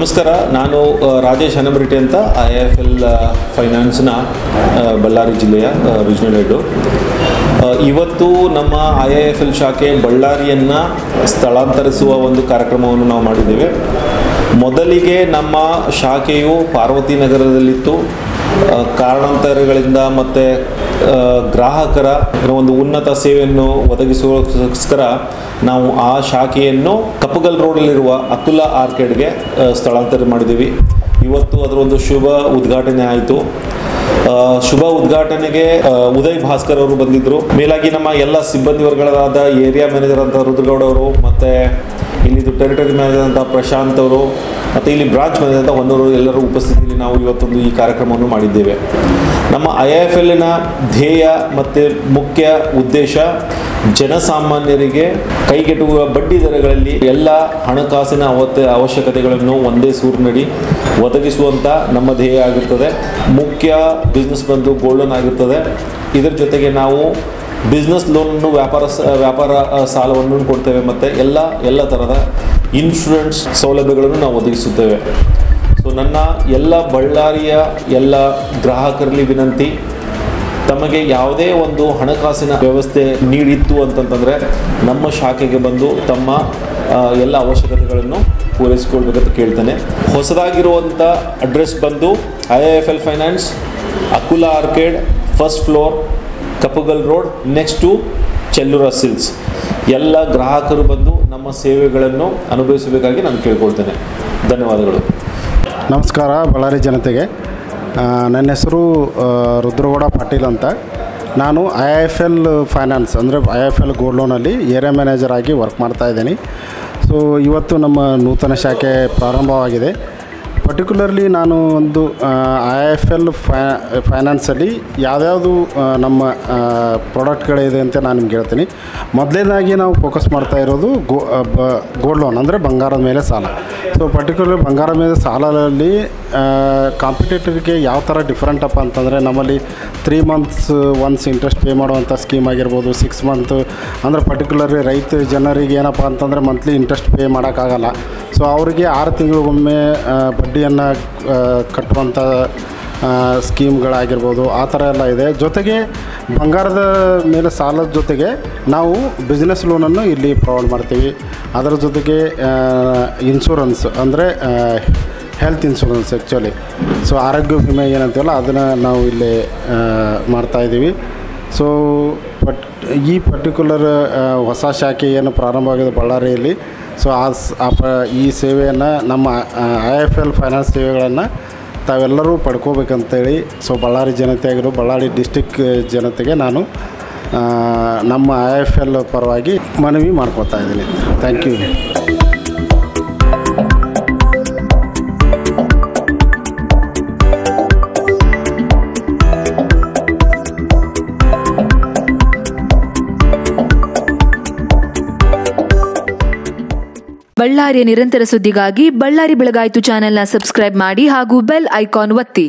ನಮಸ್ಕಾರ, ನಾನು ರಾಜೇಶ್ ಹನಮರಿಟೆ ಅಂತ IIFL ಫೈನಾನ್ಸ್ನ ಬಳ್ಳಾರಿ ಜಿಲ್ಲೆಯ ರೀಜನಲ್ ಹೆಡ್. ಇವತ್ತು ನಮ್ಮ IIFL ಶಾಖೆ ಬಳ್ಳಾರಿಯನ್ನು ಸ್ಥಳಾಂತರಿಸುವ ಒಂದು ಕಾರ್ಯಕ್ರಮವನ್ನು ನಾವು ಮಾಡಿದ್ದೇವೆ. ಮೊದಲಿಗೆ ನಮ್ಮ ಶಾಖೆಯು ಪಾರ್ವತಿ ನಗರದಲ್ಲಿತ್ತು. ಕಾರಣಾಂತರಗಳಿಂದ ಮತ್ತು ಗ್ರಾಹಕರ ಒಂದು ಉನ್ನತ ಸೇವೆಯನ್ನು ಒದಗಿಸುವಕ್ಕೋಸ್ಕರ ನಾವು ಆ ಶಾಖೆಯನ್ನು ಕಪ್ಪಗಲ್ ರೋಡಲ್ಲಿರುವ ಅಕುಲಾ ಆರ್ಕೇಡ್ಗೆ ಸ್ಥಳಾಂತರ ಮಾಡಿದ್ದೀವಿ. ಇವತ್ತು ಅದರ ಒಂದು ಶುಭ ಉದ್ಘಾಟನೆ ಆಯಿತು. ಶುಭ ಉದ್ಘಾಟನೆಗೆ ಉದಯ್ ಭಾಸ್ಕರ್ ಅವರು ಬಂದಿದ್ದರು. ಮೇಲಾಗಿ ನಮ್ಮ ಎಲ್ಲ ಸಿಬ್ಬಂದಿ ವರ್ಗಗಳಾದ ಏರಿಯಾ ಮ್ಯಾನೇಜರ್ ಅಂತ ರುದ್ರಗೌಡ ಅವರು, ಮತ್ತು ಇಲ್ಲಿದು ಟೆರಿಟರಿ ಮ್ಯಾನೇಜರ್ ಅಂತ ಪ್ರಶಾಂತ್ ಅವರು, ಮತ್ತು ಇಲ್ಲಿ ಬ್ರಾಂಚ್ ಮ್ಯಾನೇಜರ್ ಅಂತ ಹೊನ್ನೂರು, ಎಲ್ಲರೂ ಉಪಸ್ಥಿತಿಯಲ್ಲಿ ನಾವು ಇವತ್ತೊಂದು ಈ ಕಾರ್ಯಕ್ರಮವನ್ನು ಮಾಡಿದ್ದೇವೆ. ನಮ್ಮ IIFLನ ಧ್ಯೇಯ ಮತ್ತು ಮುಖ್ಯ ಉದ್ದೇಶ ಜನಸಾಮಾನ್ಯರಿಗೆ ಕೈಗೆಟುಕುವ ಬಡ್ಡಿ ದರಗಳಲ್ಲಿ ಎಲ್ಲ ಹಣಕಾಸಿನ ಅವಶ್ಯಕತೆಗಳನ್ನು ಒಂದೇ ಸೂರಿನಡಿ ಒದಗಿಸುವಂಥ ನಮ್ಮ ಧ್ಯೇಯ ಆಗಿರ್ತದೆ. ಮುಖ್ಯ ಬಿಸ್ನೆಸ್ ಬಂದು ಗೋಲ್ಡ್ ಲೋನ್ ಆಗಿರ್ತದೆ. ಇದರ ಜೊತೆಗೆ ನಾವು ಬಿಸ್ನೆಸ್ ಲೋನನ್ನು ವ್ಯಾಪಾರ ಸಾಲವನ್ನು ಕೊಡ್ತೇವೆ, ಮತ್ತು ಎಲ್ಲ ಥರದ ಇನ್ಶೂರೆನ್ಸ್ ಸೌಲಭ್ಯಗಳನ್ನು ನಾವು ಒದಗಿಸುತ್ತೇವೆ. ಸೊ ನನ್ನ ಎಲ್ಲ ಬಳ್ಳಾರಿಯ ಎಲ್ಲ ಗ್ರಾಹಕರಲ್ಲಿ ವಿನಂತಿ, ತಮಗೆ ಯಾವುದೇ ಒಂದು ಹಣಕಾಸಿನ ವ್ಯವಸ್ಥೆ ನೀಡಿತ್ತು ಅಂತಂತಂದರೆ ನಮ್ಮ ಶಾಖೆಗೆ ಬಂದು ತಮ್ಮ ಎಲ್ಲ ಅವಶ್ಯಕತೆಗಳನ್ನು ಪೂರೈಸಿಕೊಳ್ಬೇಕಂತ ಕೇಳ್ತೇನೆ. ಹೊಸದಾಗಿರುವಂಥ ಅಡ್ರೆಸ್ ಬಂದು IIFL finance, Akula arcade, first floor, Kappagal road, next to Chellur silks. ಎಲ್ಲ ಗ್ರಾಹಕರು ಬಂದು ನಮ್ಮ ಸೇವೆಗಳನ್ನು ಅನುಭವಿಸಬೇಕಾಗಿ ನಾನು ಕೇಳ್ಕೊಳ್ತೇನೆ. ಧನ್ಯವಾದಗಳು. ನಮಸ್ಕಾರ ಬಳ್ಳಾರಿ ಜನತೆಗೆ. ನನ್ನ ಹೆಸರು ರುದ್ರಗೌಡ ಪಾಟೀಲ್ ಅಂತ. ನಾನು IIFL ಫೈನಾನ್ಸ್ ಅಂದರೆ IIFL ಗೋಲ್ಡ್ ಲೋನಲ್ಲಿ ಏರಿಯಾ ಮ್ಯಾನೇಜರ್ ಆಗಿ ವರ್ಕ್ ಮಾಡ್ತಾಯಿದ್ದೀನಿ. ಸೊ ಇವತ್ತು ನಮ್ಮ ನೂತನ ಶಾಖೆ ಪ್ರಾರಂಭವಾಗಿದೆ. ಪರ್ಟಿಕ್ಯುಲರ್ಲಿ ನಾನು ಒಂದು IIFL ಫೈನಾನ್ಸಲ್ಲಿ ಯಾವ್ಯಾವುದು ನಮ್ಮ ಪ್ರಾಡಕ್ಟ್ಗಳಿದೆ ಅಂತ ನಾನು ನಿಮ್ಗೆ ಹೇಳ್ತೀನಿ. ಮೊದಲನೇದಾಗಿ ನಾವು ಫೋಕಸ್ ಮಾಡ್ತಾ ಇರೋದು ಗೋಲ್ಡ್ ಲೋನ್ ಅಂದರೆ ಬಂಗಾರದ ಮೇಲೆ ಸಾಲ. ಸೊ ಪರ್ಟಿಕ್ಯುಲರ್ ಬಂಗಾರದ ಮೇಲೆ ಸಾಲದಲ್ಲಿ ಕಾಂಪಿಟೇಟರ್ಗೆ ಯಾವ ಥರ ಡಿಫ್ರೆಂಟ್ ಅಪ್ಪ ಅಂತಂದರೆ, ನಮ್ಮಲ್ಲಿ 3 months ಒನ್ಸ್ ಇಂಟ್ರೆಸ್ಟ್ ಪೇ ಮಾಡುವಂಥ ಸ್ಕೀಮ್ ಆಗಿರ್ಬೋದು, 6 months ಅಂದರೆ ಪರ್ಟಿಕ್ಯುಲರ್ಲಿ ರೈತ ಜನರಿಗೆ ಏನಪ್ಪ ಅಂತಂದರೆ ಮಂತ್ಲಿ ಇಂಟ್ರೆಸ್ಟ್ ಪೇ ಮಾಡೋಕ್ಕಾಗಲ್ಲ. ಸೊ ಅವರಿಗೆ 6 ತಿಂಗಳಿಗೊಮ್ಮೆ ಬಡ್ಡಿಯನ್ನು ಕಟ್ಟುವಂಥ ಸ್ಕೀಮ್ಗಳಾಗಿರ್ಬೋದು, ಆ ಥರ ಎಲ್ಲ ಇದೆ. ಜೊತೆಗೆ ಬಂಗಾರದ ಮೇಲೆ ಸಾಲದ ಜೊತೆಗೆ ನಾವು ಬಿಸ್ನೆಸ್ ಲೋನನ್ನು ಇಲ್ಲಿ ಪ್ರೊವೈಡ್ ಮಾಡ್ತೀವಿ. ಅದರ ಜೊತೆಗೆ ಇನ್ಶೂರೆನ್ಸ್ ಅಂದರೆ ಹೆಲ್ತ್ ಇನ್ಶೂರೆನ್ಸ್ ಆ್ಯಕ್ಚುಲಿ. ಸೊ ಆರೋಗ್ಯ ವಿಮೆ ಏನಂತೀವಲ್ಲ ಅದನ್ನು ನಾವು ಇಲ್ಲಿ ಮಾಡ್ತಾಯಿದ್ದೀವಿ. ಸೊ ಈ ಪರ್ಟಿಕ್ಯುಲರ್ ಹೊಸ ಶಾಖೆ ಏನು ಪ್ರಾರಂಭವಾಗಿದೆ ಬಳ್ಳಾರಿಯಲ್ಲಿ, ಸೊ ಈ ಸೇವೆಯನ್ನು ನಮ್ಮ IIFL ಫೈನಾನ್ಸ್ ಸೇವೆಗಳನ್ನು ತಾವೆಲ್ಲರೂ ಪಡ್ಕೋಬೇಕಂತೇಳಿ ಸೊ ಬಳ್ಳಾರಿ ಜನತೆ ಆಗಿರೋ ಬಳ್ಳಾರಿ ಡಿಸ್ಟಿಕ್ ಜನತೆಗೆ ನಾನು ನಮ್ಮ IIFL ಪರವಾಗಿ ಮನವಿ ಮಾಡ್ಕೊತಾ ಇದ್ದೀನಿ. Thank you. ಬಳ್ಳಾರಿಯ ನಿರಂತರ ಸುದ್ದಿಗಾಗಿ ಬಳ್ಳಾರಿ ಬೆಳಗಾಯಿತು ಚಾನೆಲ್ನ ಸಬ್ಸ್ಕ್ರೈಬ್ ಮಾಡಿ ಹಾಗೂ ಬೆಲ್ ಐಕಾನ್ ಒತ್ತಿ.